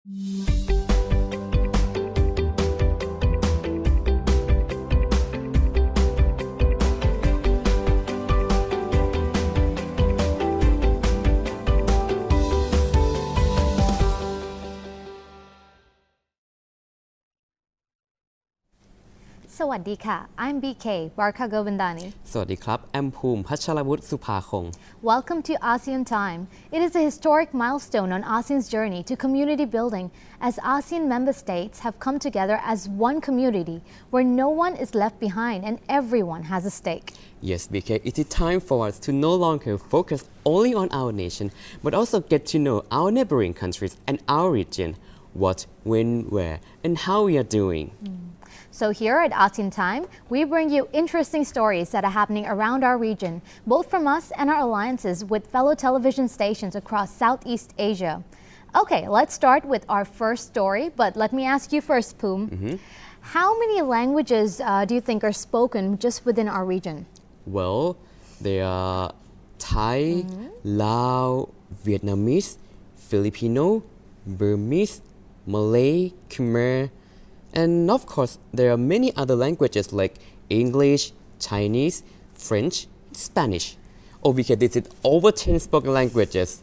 สวัสดีค่ะ I'm BK Barka Govindani สวัสดีครับแอมภูมิพัชรวุฒิสุภาคง Welcome to ASEAN Time. It is a historic milestone on ASEAN's journey to community building as ASEAN member states have come together as one community where no one is left behind and everyone has a stake. Yes, BK, it is time for us to no longer focus only on our nation, but also get to know our neighboring countries and our region, what, when, where, and how we are doing. So here at ASEAN Time, we bring you interesting stories that are happening around our region, both from us and our alliances with fellow television stations across Southeast Asia. Okay, let's start with our first story, but let me ask you first, Poom. How many languages do you think are spoken just within our region? Well, there are Thai, Lao, Vietnamese, Filipino, Burmese, Malay, Khmer, and of course, there are many other languages like English, Chinese, French, Spanish. Oh, because this is over 10 spoken languages.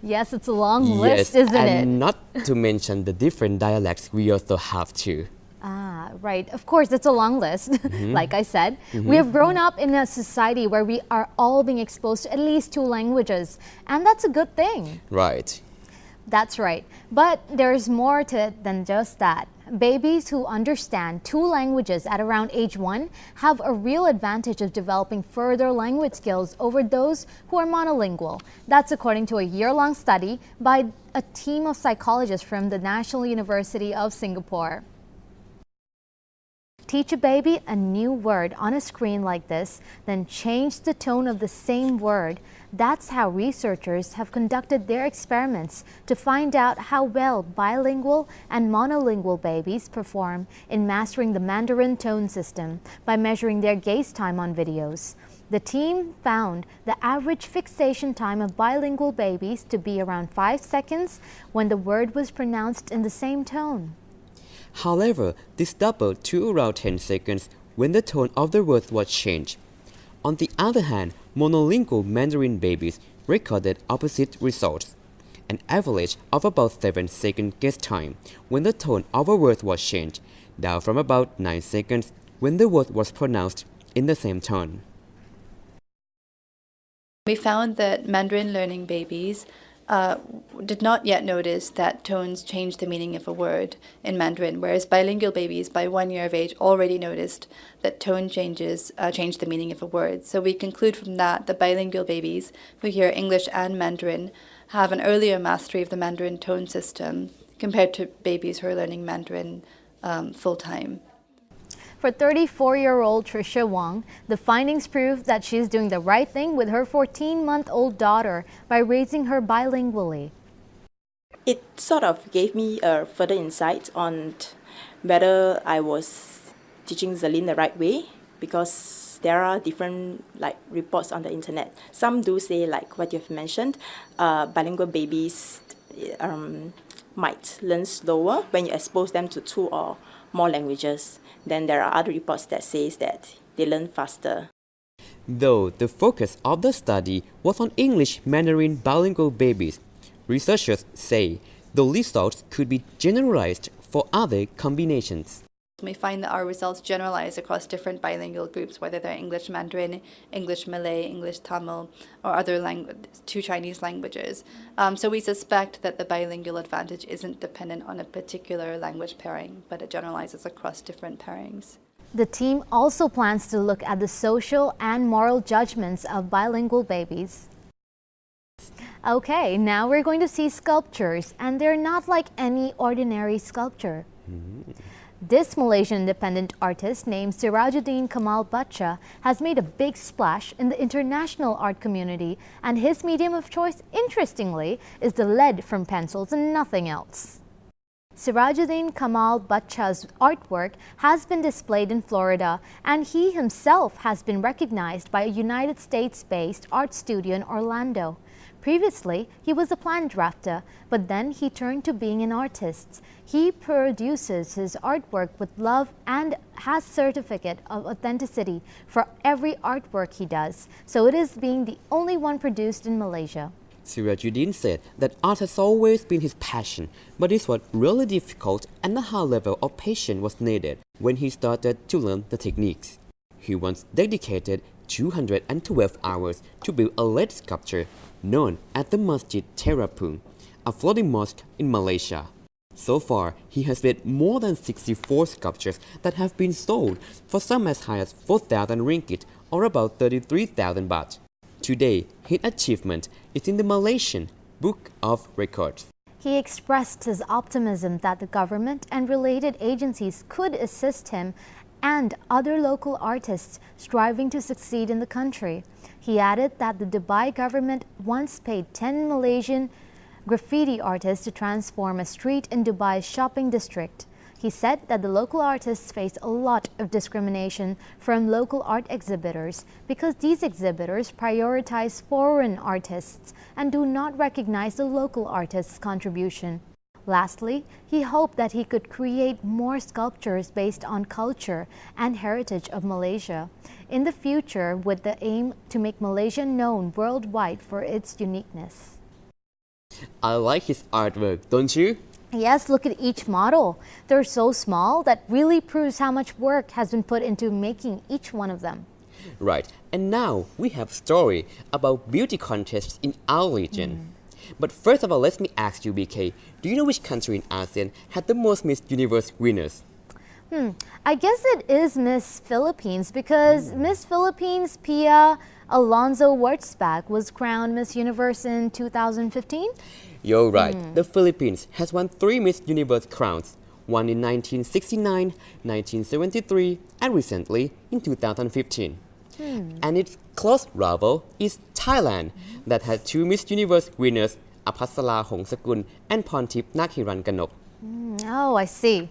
Yes, it's a long list, isn't it? And not to mention the different dialects we also have too. Ah, right. Of course, it's a long list. Like I said, we have grown up in a society where we are all being exposed to at least 2 languages, and that's a good thing. Right. That's right. But there's more to it than just that. Babies who understand 2 languages at around age 1 have a real advantage of developing further language skills over those who are monolingual. That's according to a year-long study by a team of psychologists from the National University of Singapore. Teach a baby a new word on a screen like this, then change the tone of the same word. That's how researchers have conducted their experiments to find out how well bilingual and monolingual babies perform in mastering the Mandarin tone system by measuring their gaze time on videos. The team found the average fixation time of bilingual babies to be around 5 seconds when the word was pronounced in the same tone. However, this doubled to around 10 seconds when the tone of the word was changed. On the other hand, monolingual Mandarin babies recorded opposite results, an average of about 7-second gaze time when the tone of a word was changed, down from about 9 seconds when the word was pronounced in the same tone. We found that Mandarin learning babies did not yet notice that tones change the meaning of a word in Mandarin, whereas bilingual babies by 1 year of age already noticed that tone changes change the meaning of a word. So we conclude from that that bilingual babies who hear English and Mandarin have an earlier mastery of the Mandarin tone system compared to babies who are learning Mandarin full-time. For 34-year-old Tricia Wong, the findings prove that she's doing the right thing with her 14-month-old daughter by raising her bilingually. It sort of gave me a further insight on whether I was teaching Zelin the right way, because there are different reports on the internet. Some do say, like what you've mentioned, bilingual babies might learn slower when you expose them to 2 or more languages. Then there are other reports that says that they learn faster. Though the focus of the study was on English Mandarin bilingual babies, researchers say the results could be generalized for other combinations. We find that our results generalize across different bilingual groups, whether they're English Mandarin, English Malay, English Tamil, or other 2 Chinese languages. So we suspect that the bilingual advantage isn't dependent on a particular language pairing, but it generalizes across different pairings. The team also plans to look at the social and moral judgments of bilingual babies. Okay, now we're going to see sculptures, and they're not like any ordinary sculpture. This Malaysian independent artist named Sirajuddin Kamal Bacha has made a big splash in the international art community, and his medium of choice, interestingly, is the lead from pencils and nothing else. Sirajuddin Kamal Bacha's artwork has been displayed in Florida, and he himself has been recognized by a United States-based art studio in Orlando. Previously, he was a plant drafter, but then he turned to being an artist. He produces his artwork with love and has certificate of authenticity for every artwork he does, so it is being the only one produced in Malaysia. Sirajuddin said that art has always been his passion, but it was really difficult and a high level of patience was needed when he started to learn the techniques. He once dedicated 212 hours to build a lead sculpture known as the Masjid Terapung, a floating mosque in Malaysia. So far, he has made more than 64 sculptures that have been sold for some as high as 4,000 ringgit or about 33,000 baht. Today, his achievement is in the Malaysian Book of Records. He expressed his optimism that the government and related agencies could assist him and other local artists striving to succeed in the country. He added that the Dubai government once paid 10 Malaysian graffiti artists to transform a street in Dubai's shopping district. He said that the local artists face a lot of discrimination from local art exhibitors because these exhibitors prioritize foreign artists and do not recognize the local artists' contribution. Lastly, he hoped that he could create more sculptures based on culture and heritage of Malaysia in the future with the aim to make Malaysia known worldwide for its uniqueness. I like his artwork, don't you? Yes, look at each model. They're so small that really proves how much work has been put into making each one of them. Right, and now we have a story about beauty contests in our region. But first of all, let me ask you, BK, do you know which country in ASEAN had the most Miss Universe winners? I guess it is Miss Philippines because Miss Philippines Pia Alonzo Wurzbach was crowned Miss Universe in 2015. You're right. The Philippines has won 3 Miss Universe crowns, one in 1969, 1973, and recently in 2015. And its close rival is Thailand, that had 2 Miss Universe winners, Apasala Hongsakul and Pontip Nakhiranganok. Oh, I see.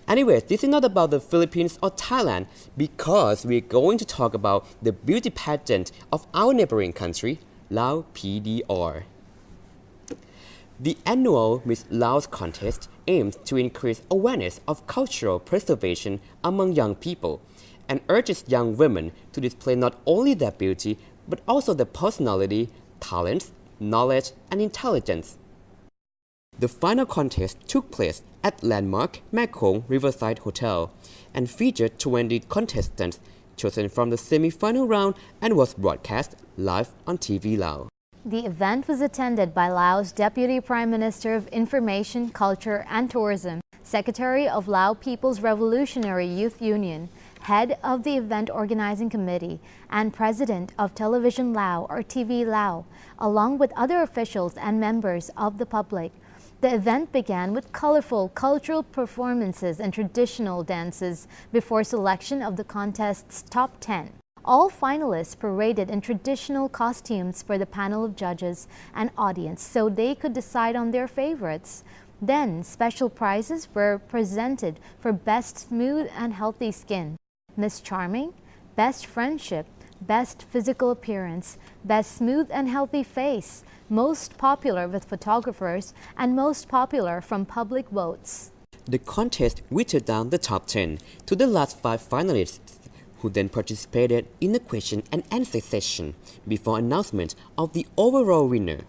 Anyway, this is not about the Philippines or Thailand because we're going to talk about the beauty pageant of our neighboring country, Laos PDR. The annual Miss Laos contest aims to increase awareness of cultural preservation among young people and urges young women to display not only their beauty but also their personality, talents, knowledge, and intelligence. The final contest took place at landmark Mekong Riverside Hotel and featured 20 contestants chosen from the semi-final round and was broadcast live on TV Laos. The event was attended by Laos Deputy Prime Minister of Information, Culture and Tourism, Secretary of Lao People's Revolutionary Youth Union, Head of the Event Organizing Committee, and President of Television Lao or TV Lao, along with other officials and members of the public. The event began with colorful cultural performances and traditional dances before selection of the contest's top 10. All finalists paraded in traditional costumes for the panel of judges and audience so they could decide on their favorites. Then, special prizes were presented for Best Smooth and Healthy Skin, Miss Charming, Best Friendship, Best Physical Appearance, Best Smooth and Healthy Face, Most Popular with Photographers, and Most Popular from Public Votes. The contest whittled down the top 10 to the last 5 finalists, who then participated in a question and answer session before announcement of the overall winner.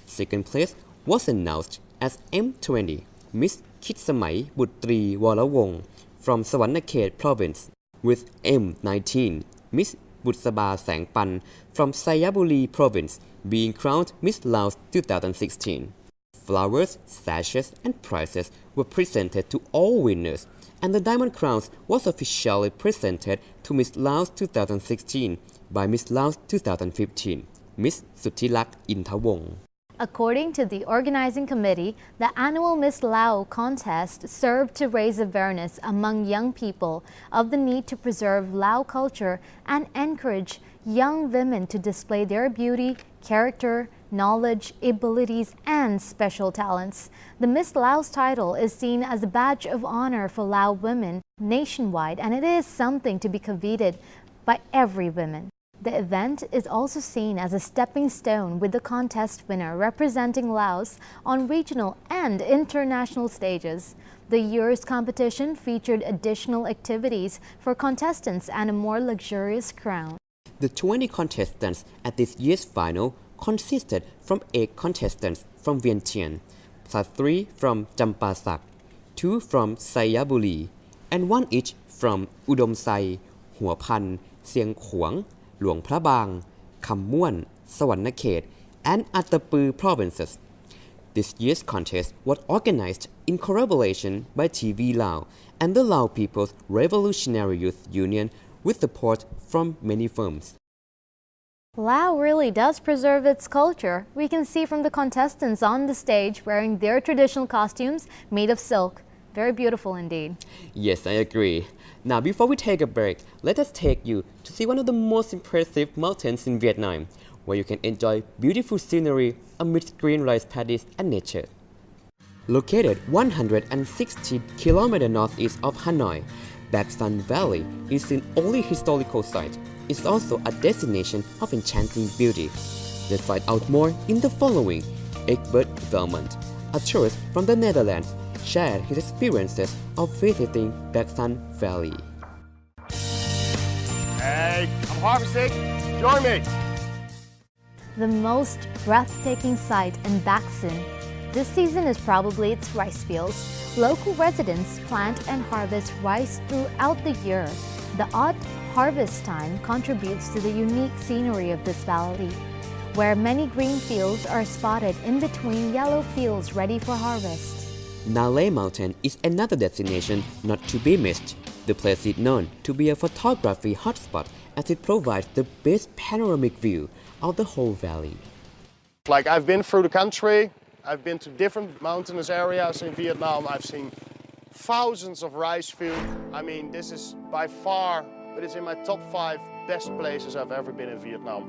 Second place was announced as M20, Miss Kitsamai Butri Warawong from Sawarnakhet Province, with M19, Miss Butsaba Sangpan from Sayaburi Province being crowned Miss Laos 2016. Flowers, sashes, and prizes were presented to all winners, and the Diamond Crowns was officially presented to Miss Laos 2016 by Miss Laos 2015, Miss Sutilak Intawong. According to the organizing committee, the annual Miss Lao contest served to raise awareness among young people of the need to preserve Lao culture and encourage young women to display their beauty, character, knowledge, abilities, and special talents. The Miss Laos title is seen as a badge of honor for Lao women nationwide, and it is something to be coveted by every woman. The event is also seen as a stepping stone, with the contest winner representing Laos on regional and international stages. The year's competition featured additional activities for contestants and a more luxurious crown. The 20 contestants at this year's final consisted from 8 contestants from Vientiane, plus 3 from Champasak, 2 from Sayaburi, and 1 each from Udom Sai, Hua Pan, Sieng Khuang, Luang Prabang, Kham Muan, Sawarnakhet, and Attapeu provinces. This year's contest was organized in collaboration by TV Lao and the Lao People's Revolutionary Youth Union with support from many firms. Lao really does preserve its culture. We can see from the contestants on the stage wearing their traditional costumes made of silk. Very beautiful indeed. Yes, I agree. Now, before we take a break, let us take you to see one of the most impressive mountains in Vietnam, where you can enjoy beautiful scenery amidst green rice paddies and nature. Located 160 km northeast of Hanoi, Bac Sun Valley is an only historical site. It's also a destination of enchanting beauty. Let's find out more in the following. Egbert Velmont, a tourist from the Netherlands, shared his experiences of visiting Bac Sun Valley. Hey, I'm harvesting. Join me. The most breathtaking sight in Bac Sun this season is probably its rice fields. Local residents plant and harvest rice throughout the year. The odd harvest time contributes to the unique scenery of this valley, where many green fields are spotted in between yellow fields ready for harvest. Nale Mountain is another destination not to be missed. The place is known to be a photography hotspot as it provides the best panoramic view of the whole valley. Like, I've been through the country, I've been to different mountainous areas in Vietnam, I've seen thousands of rice fields. I mean, this is by far, but it's in my top 5 best places I've ever been in Vietnam.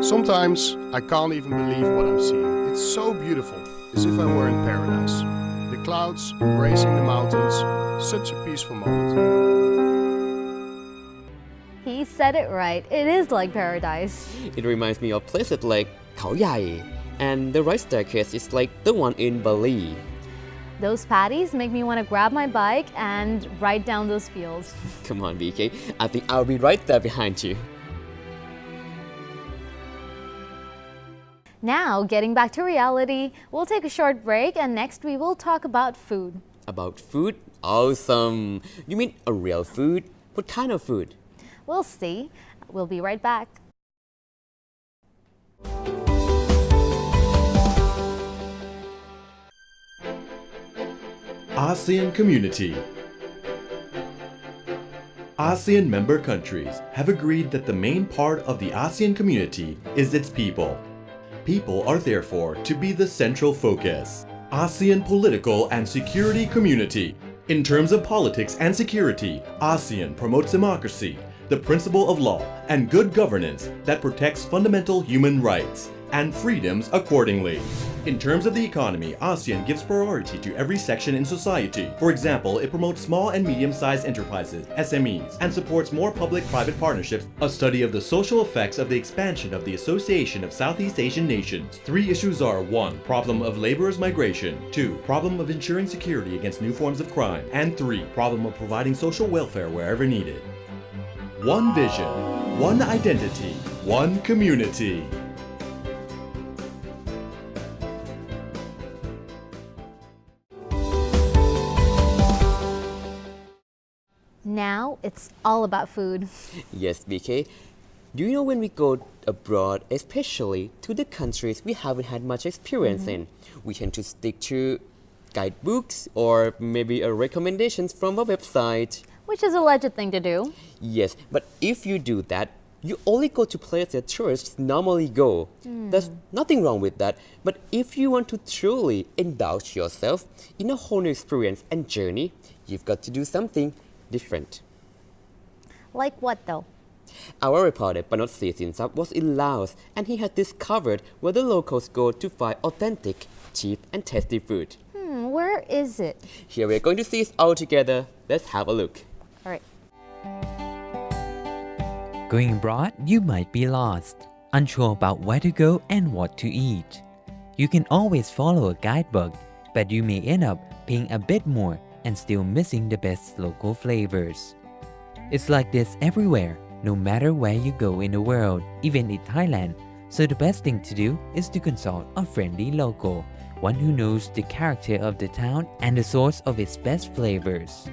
Sometimes I can't even believe what I'm seeing. It's so beautiful, as if I were in paradise. The clouds embracing the mountains, such a peaceful moment. He said it right. It is like paradise. It reminds me of places like Khao Yai, and the rice staircase is like the one in Bali. Those paddies make me want to grab my bike and ride down those fields. Come on, BK, I think I'll be right there behind you. Now, getting back to reality, we'll take a short break and next we will talk about food. About food? Awesome! You mean a real food? What kind of food? We'll see. We'll be right back. ASEAN Community. ASEAN member countries have agreed that the main part of the ASEAN community is its people. People are therefore to be the central focus. ASEAN Political and Security Community. In terms of politics and security, ASEAN promotes democracy, the principle of law, and good governance that protects fundamental human rights and freedoms accordingly. In terms of the economy, ASEAN gives priority to every section in society. For example, it promotes small and medium-sized enterprises, SMEs, and supports more public-private partnerships. A study of the social effects of the expansion of the Association of Southeast Asian Nations. 3 issues are: 1. Problem of laborers' migration. 2. Problem of ensuring security against new forms of crime. And 3. Problem of providing social welfare wherever needed. One vision, one identity, one community. Now it's all about food. Yes, BK. Do you know when we go abroad, especially to the countries we haven't had much experience in, we tend to stick to guidebooks or maybe recommendations from a website. Which is a legit thing to do. Yes, but if you do that, you only go to places that tourists normally go. There's nothing wrong with that. But if you want to truly indulge yourself in a whole new experience and journey, you've got to do something different. Like what though? Our reporter Panot Sinsap was in Laos and he has discovered where the locals go to find authentic, cheap and tasty food. Where is it? Here we're going to see it all together. Let's have a look. All right. Going abroad, you might be lost, unsure about where to go and what to eat. You can always follow a guidebook, but you may end up paying a bit more and still missing the best local flavors. It's like this everywhere, no matter where you go in the world, even in Thailand. So the best thing to do is to consult a friendly local, one who knows the character of the town and the source of its best flavors.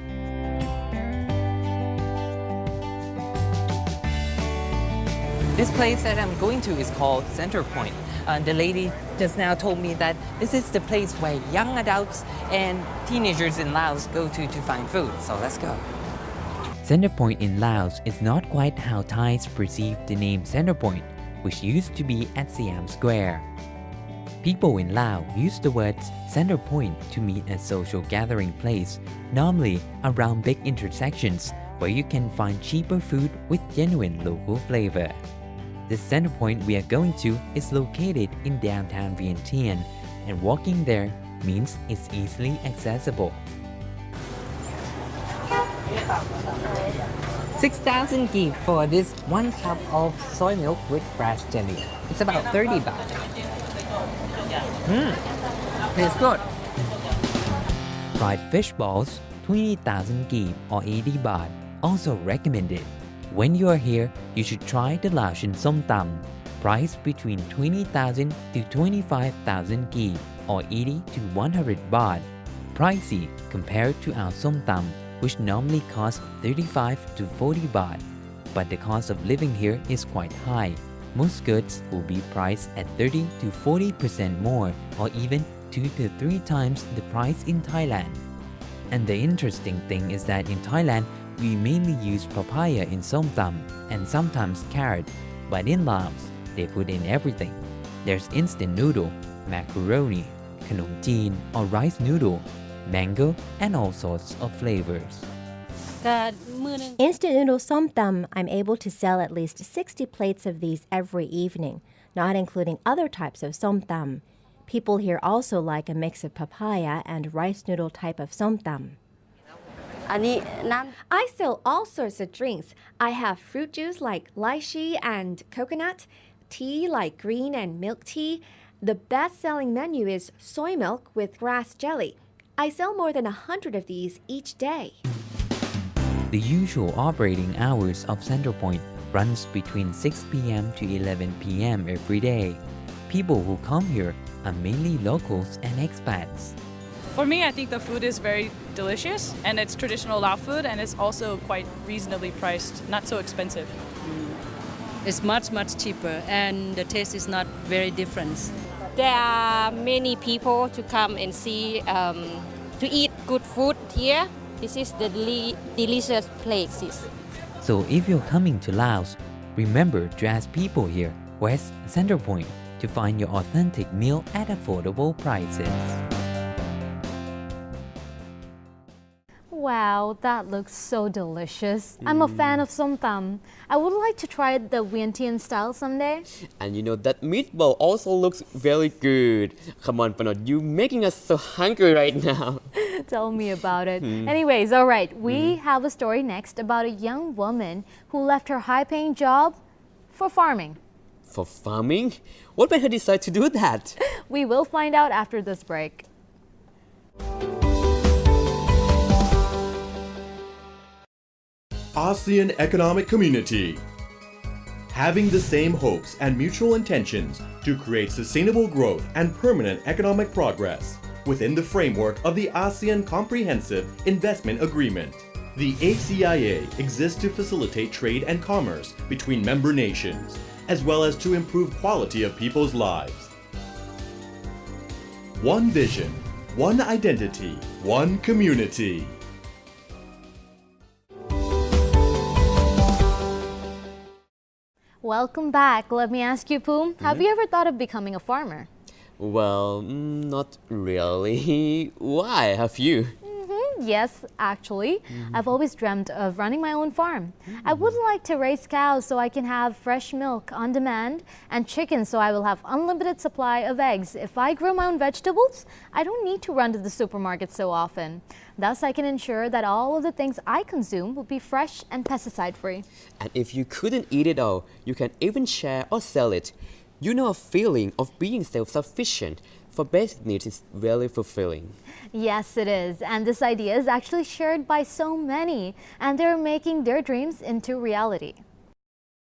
This place that I'm going to is called Center Point. The lady just now told me that this is the place where young adults and teenagers in Laos go to find food. So let's go. Center Point in Laos is not quite how Thais perceive the name Center Point, which used to be at Siam Square. People in Laos use the words center point to mean a social gathering place, normally around big intersections where you can find cheaper food with genuine local flavor. The center point we are going to is located in downtown Vientiane, and walking there means it's easily accessible. 6,000 ki for this 1 cup of soy milk with grass jelly. It's about 30 baht. It's good. Fried fish balls, 20,000 ki or 80 baht, also recommended. When you are here, you should try the Laotian som tam, priced between 20,000 to 25,000 ki or 80 to 100 baht. Pricey compared to our som tam, which normally costs 35 to 40 baht. But the cost of living here is quite high. Most goods will be priced at 30 to 40% more or even 2 to 3 times the price in Thailand. And the interesting thing is that in Thailand, we mainly use papaya in som tam and sometimes carrot, but in Laos, they put in everything. There's instant noodle, macaroni, khanom jeen or rice noodle, mango, and all sorts of flavors. Instant noodle som tam, I'm able to sell at least 60 plates of these every evening, not including other types of som tam. People here also like a mix of papaya and rice noodle type of som tam. I sell all sorts of drinks. I have fruit juice like lychee and coconut, tea like green and milk tea. The best-selling menu is soy milk with grass jelly. I sell more than 100 of these each day. The usual operating hours of Center Point runs between 6 p.m. to 11 p.m. every day. People who come here are mainly locals and expats. For me, I think the food is very delicious and it's traditional Lao food and it's also quite reasonably priced, not so expensive. It's much cheaper and the taste is not very different. There are many people to come and see, to eat good food here. This is the delicious places. So if you're coming to Laos, remember to ask people here, where's Center Point, to find your authentic meal at affordable prices. Wow, that looks so delicious. I'm a fan of som tam. I would like to try the Vientiane style someday. And you know that meatball also looks very good. Come on, Panot, you're making us so hungry right now. Tell me about it. Anyways, all right, we have a story next about a young woman who left her high-paying job for farming. For farming? What made her decide to do that? We will find out after this break. ASEAN Economic Community. Having the same hopes and mutual intentions to create sustainable growth and permanent economic progress within the framework of the ASEAN Comprehensive Investment Agreement. The ACIA exists to facilitate trade and commerce between member nations, as well as to improve quality of people's lives. One vision, one identity, one community. Welcome back. Let me ask you, Poom, have you ever thought of becoming a farmer? Well, not really. Why? Have you? Yes, actually. I've always dreamt of running my own farm. I would like to raise cows so I can have fresh milk on demand and chickens so I will have unlimited supply of eggs. If I grow my own vegetables, I don't need to run to the supermarket so often. Thus, I can ensure that all of the things I consume will be fresh and pesticide-free. And if you couldn't eat it all, you can even share or sell it. You know, a feeling of being self-sufficient for basic needs is really fulfilling. Yes, it is. And this idea is actually shared by so many, and they're making their dreams into reality.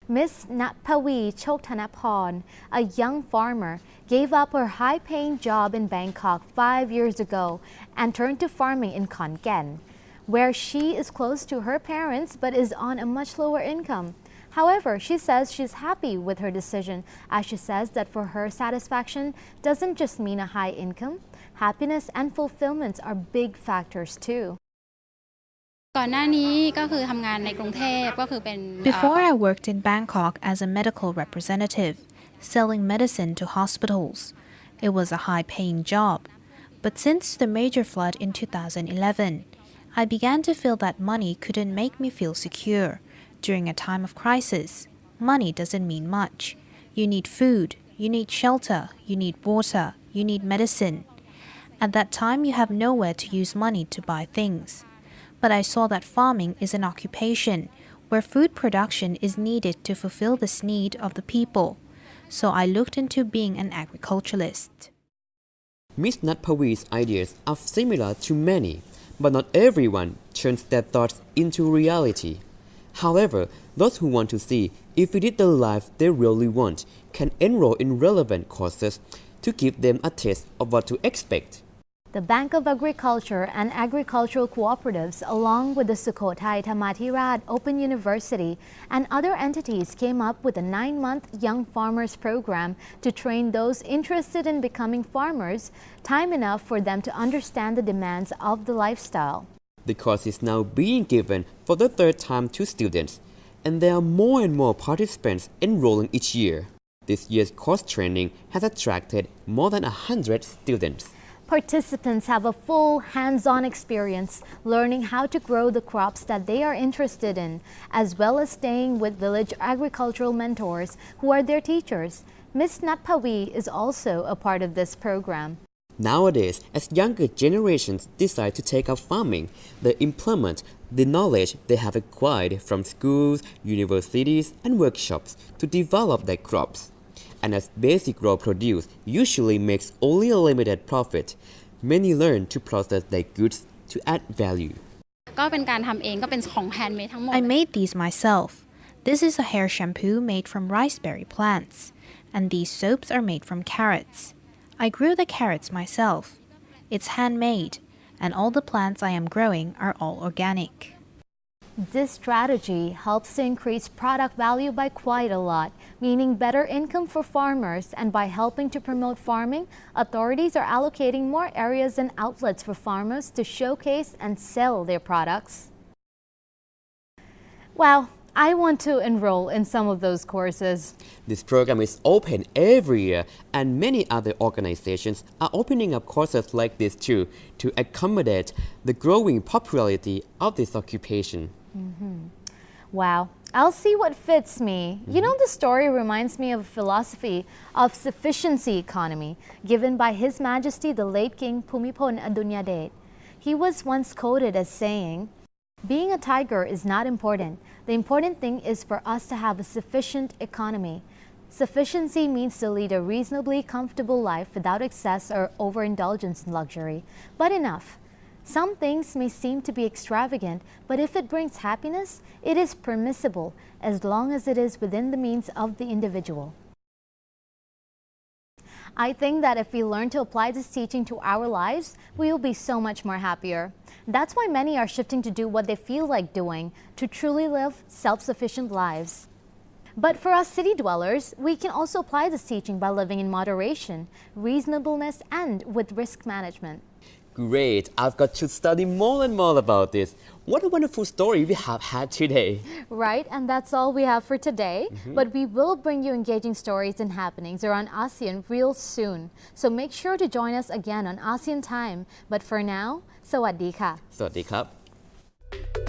Miss Natpawi Choktanaporn, a young farmer, gave up her high-paying job in Bangkok 5 years ago and turned to farming in Khon Kaen, where she is close to her parents but is on a much lower income. However, she says she's happy with her decision, as she says that for her satisfaction doesn't just mean a high income. Happiness and fulfillment are big factors too. Before I worked in Bangkok as a medical representative, selling medicine to hospitals. It was a high-paying job. But since the major flood in 2011, I began to feel that money couldn't make me feel secure. During a time of crisis, money doesn't mean much. You need food, you need shelter, you need water, you need medicine. At that time, you have nowhere to use money to buy things. But I saw that farming is an occupation where food production is needed to fulfill this need of the people. So I looked into being an agriculturalist. Miss Natpawi's ideas are similar to many, but not everyone turns their thoughts into reality. However, those who want to see if it is the life they really want can enroll in relevant courses to give them a taste of what to expect. The Bank of Agriculture and Agricultural Cooperatives, along with the Sukhothai Thammathirat Open University and other entities, came up with a 9-month Young Farmers program to train those interested in becoming farmers, time enough for them to understand the demands of the lifestyle. The course is now being given for the third time to students, and there are more and more participants enrolling each year. This year's course training has attracted more than 100 students. Participants have a full hands-on experience learning how to grow the crops that they are interested in, as well as staying with village agricultural mentors who are their teachers. Ms. Natpawi is also a part of this program. Nowadays, as younger generations decide to take up farming, they implement the knowledge they have acquired from schools, universities, and workshops to develop their crops. And as basic raw produce usually makes only a limited profit, many learn to process their goods to add value. I made these myself. This is a hair shampoo made from riceberry plants, and these soaps are made from carrots. I grew the carrots myself. It's handmade, and all the plants I am growing are all organic. This strategy helps to increase product value by quite a lot, meaning better income for farmers, and by helping to promote farming, authorities are allocating more areas and outlets for farmers to showcase and sell their products. Wow, I want to enroll in some of those courses. This program is open every year, and many other organizations are opening up courses like this too to accommodate the growing popularity of this occupation. Wow, I'll see what fits me. You know, the story reminds me of a philosophy of sufficiency economy given by His Majesty the late King Bhumibol Adulyadej. He was once quoted as saying, "Being a tiger is not important. The important thing is for us to have a sufficient economy. Sufficiency means to lead a reasonably comfortable life without excess or overindulgence in luxury, but enough. Some things may seem to be extravagant, but if it brings happiness, it is permissible as long as it is within the means of the individual." I think that if we learn to apply this teaching to our lives, we will be so much more happier. That's why many are shifting to do what they feel like doing, to truly live self-sufficient lives. But for us city dwellers, we can also apply this teaching by living in moderation, reasonableness, and with risk management. Great, I've got to study more and more about this. What a wonderful story we have had today. Right, and that's all we have for today. But we will bring you engaging stories and happenings around ASEAN real soon. So make sure to join us again on ASEAN Time. But for now, สวัสดีค่ะ สวัสดีครับ